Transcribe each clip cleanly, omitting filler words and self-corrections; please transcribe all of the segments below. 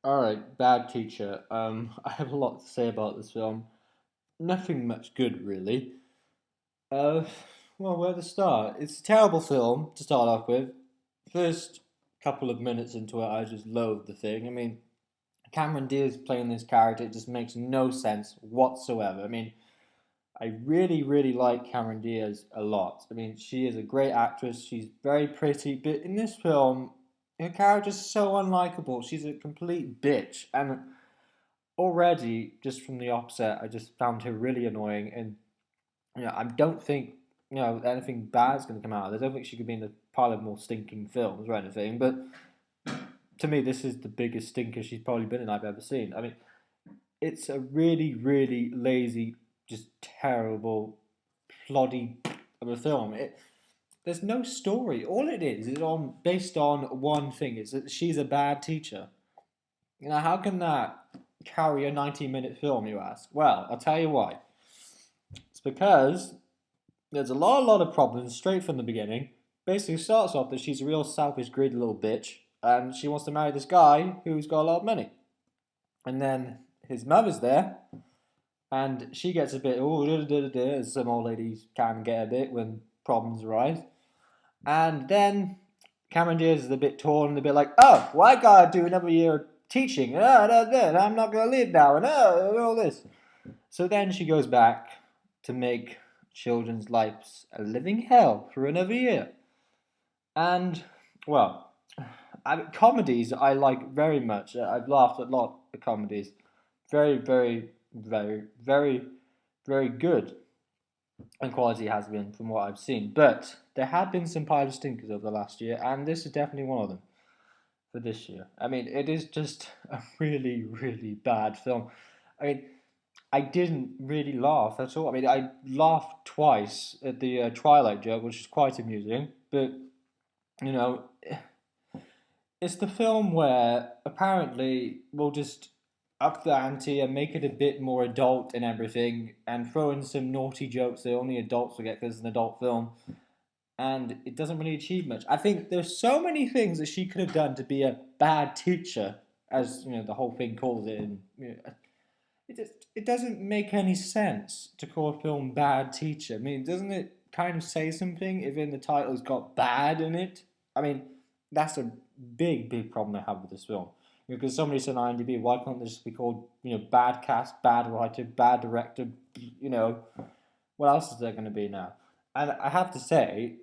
All right, Bad Teacher. I have a lot to say about this film. Nothing much good, really. Uh, well, where to start? It's a terrible film to start off with. First couple of minutes into it, I just loathed the thing. I mean, Cameron Diaz playing this character, it just makes no sense whatsoever. I mean, I really, really like Cameron Diaz a lot. I mean, she is a great actress. She's very pretty, but in this film, her character's so unlikable. She's a complete bitch, and already just from the offset, I just found her really annoying, and I don't think anything bad's going to come out of this. I don't think she could be in the pile of more stinking films or anything. But to me, this is the biggest stinker she's probably been in I've ever seen. I mean, it's a really, really lazy, just terrible, ploddy of a film. There's no story. All it is based on one thing: is that she's a bad teacher. How can that carry a 90-minute film, you ask? Well, I'll tell you why. It's because there's a lot of problems straight from the beginning. Basically starts off that she's a real selfish, greedy little bitch, and she wants to marry this guy who's got a lot of money. And then his mother's there, and she gets a bit, as some old ladies can get a bit when problems arise. And then Cameron Diaz is a bit torn and a bit like, oh, well, I gotta do another year of teaching, I'm not gonna leave now, and all this. So then she goes back to make children's lives a living hell for another year. And, well, comedies I like very much. I've laughed a lot at comedies. Very, very, very, very, very good. And quality has been from what I've seen. But there have been some pile of stinkers over the last year, and this is definitely one of them for this year. I mean, it is just a really, really bad film. I mean, I didn't really laugh at all. I mean, I laughed twice at the Twilight joke, which is quite amusing. But you know, it's the film where apparently we'll just up the ante and make it a bit more adult and everything, and throw in some naughty jokes that only adults will get because it's an adult film. And it doesn't really achieve much. I think there's so many things that she could have done to be a bad teacher, as the whole thing calls it. And it doesn't make any sense to call a film Bad Teacher. I mean, doesn't it kind of say something if in the title's got bad in it? I mean, that's a big, big problem I have with this film. Because somebody said on IMDb, why can't this be called, bad cast, bad writer, bad director, what else is there going to be now? And I have to say,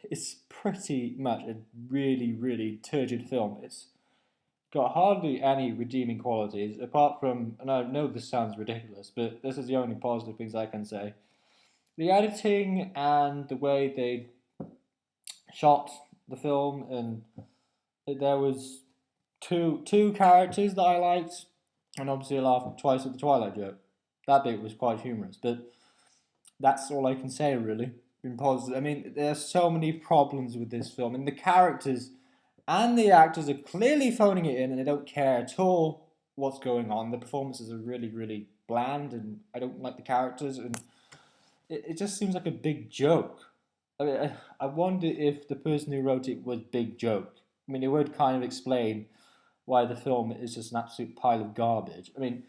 it's pretty much a really, really turgid film. It's got hardly any redeeming qualities apart from, and I know this sounds ridiculous, but this is the only positive things I can say. The editing and the way they shot the film, and there was two characters that I liked, and obviously I laughed twice at the Twilight joke. That bit was quite humorous, but that's all I can say really. In positive, I mean, there's so many problems with this film, and the characters and the actors are clearly phoning it in, and they don't care at all what's going on. The performances are really, really bland, and I don't like the characters, and it just seems like a big joke. I mean, I wonder if the person who wrote it was Big Joke. I mean, it would kind of explain why the film is just an absolute pile of garbage. I mean,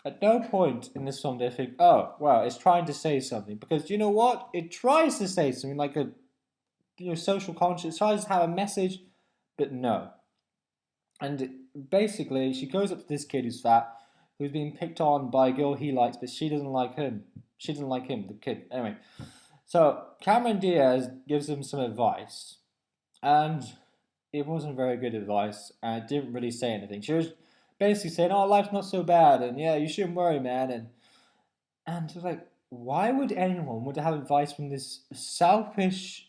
at no point in this film do I think, oh, well, it's trying to say something. Because you know what? It tries to say something like a social conscience, it tries to have a message, but no. And basically, she goes up to this kid who's fat, who's being picked on by a girl he likes, but she doesn't like him. She doesn't like him, the kid. Anyway, so Cameron Diaz gives him some advice, and it wasn't very good advice, and it didn't really say anything. She was basically saying, "Oh, life's not so bad, and yeah, you shouldn't worry, man." And it was like, why would anyone want to have advice from this selfish,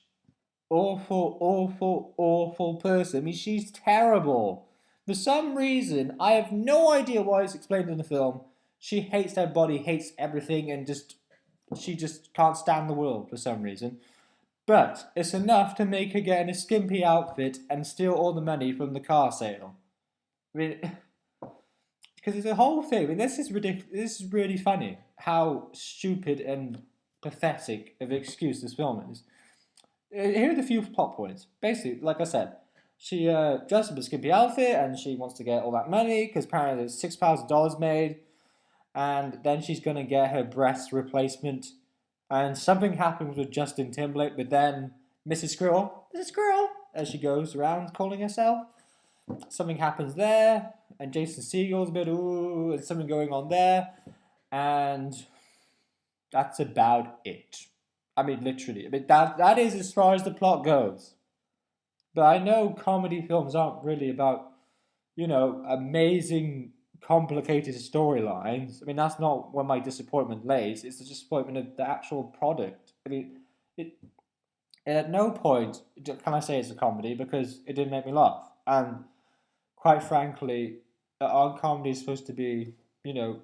awful, awful, awful person? I mean, she's terrible. For some reason, I have no idea why it's explained in the film. She hates her body, hates everything, and she just can't stand the world for some reason. But it's enough to make her get in a skimpy outfit and steal all the money from the car sale. I mean, because it's a whole thing. I mean, this is ridiculous. This is really funny how stupid and pathetic of an excuse this film is. Here are the few plot points. Basically, like I said, She dressed up a skimpy outfit and she wants to get all that money because apparently there's $6,000 made, and then she's gonna get her breast replacement. And something happens with Justin Timberlake, but then Mrs. Squirrel, as she goes around calling herself, something happens there, and Jason Segel's a bit ooh, and something going on there, and that's about it. I mean, literally. I mean, that is as far as the plot goes. But I know comedy films aren't really about, amazing, complicated storylines. I mean, that's not where my disappointment lays. It's the disappointment of the actual product. I mean, it. At no point can I say it's a comedy because it didn't make me laugh. And quite frankly, aren't comedies supposed to be, you know,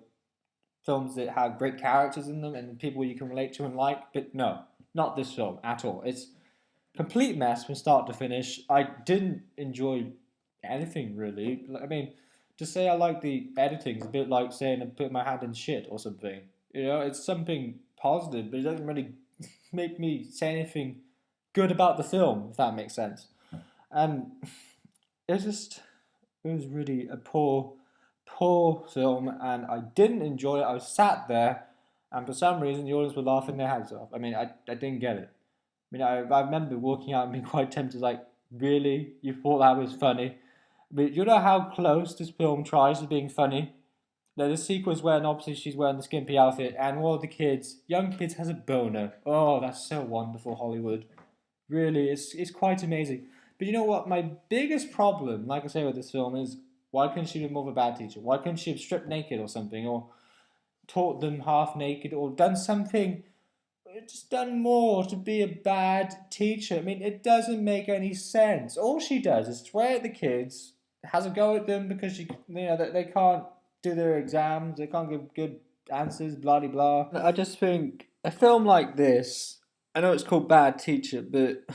films that have great characters in them and people you can relate to and like? But no, not this film at all. It's complete mess from start to finish. I didn't enjoy anything really. I mean, to say I like the editing is a bit like saying I put my hand in shit or something. It's something positive, but it doesn't really make me say anything good about the film, if that makes sense. And it was really a poor film, and I didn't enjoy it. I was sat there, and for some reason, the audience were laughing their heads off. I mean, I didn't get it. I mean, I remember walking out and being quite tempted, like, really? You thought that was funny? I mean, you know how close this film tries to being funny? There's a sequence where obviously she's wearing the skimpy outfit, and one of the kids, young kids, has a boner. Oh, that's so wonderful, Hollywood. Really, it's quite amazing. But you know what? My biggest problem, like I say, with this film is why couldn't she be more of a bad teacher? Why couldn't she have stripped naked or something, or taught them half naked, or done something, just done more to be a bad teacher? I mean, it doesn't make any sense. All she does is swear at the kids, has a go at them because that they can't do their exams, they can't give good answers, blah blah blah. I just think a film like this, I know it's called Bad Teacher, but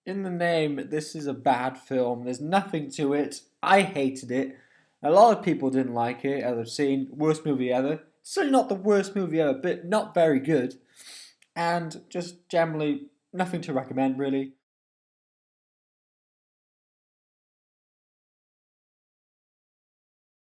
in the name, this is a bad film. There's nothing to it. I hated it. A lot of people didn't like it, as I've seen. Worst movie ever. Certainly not the worst movie ever, but not very good. And just generally, nothing to recommend, really.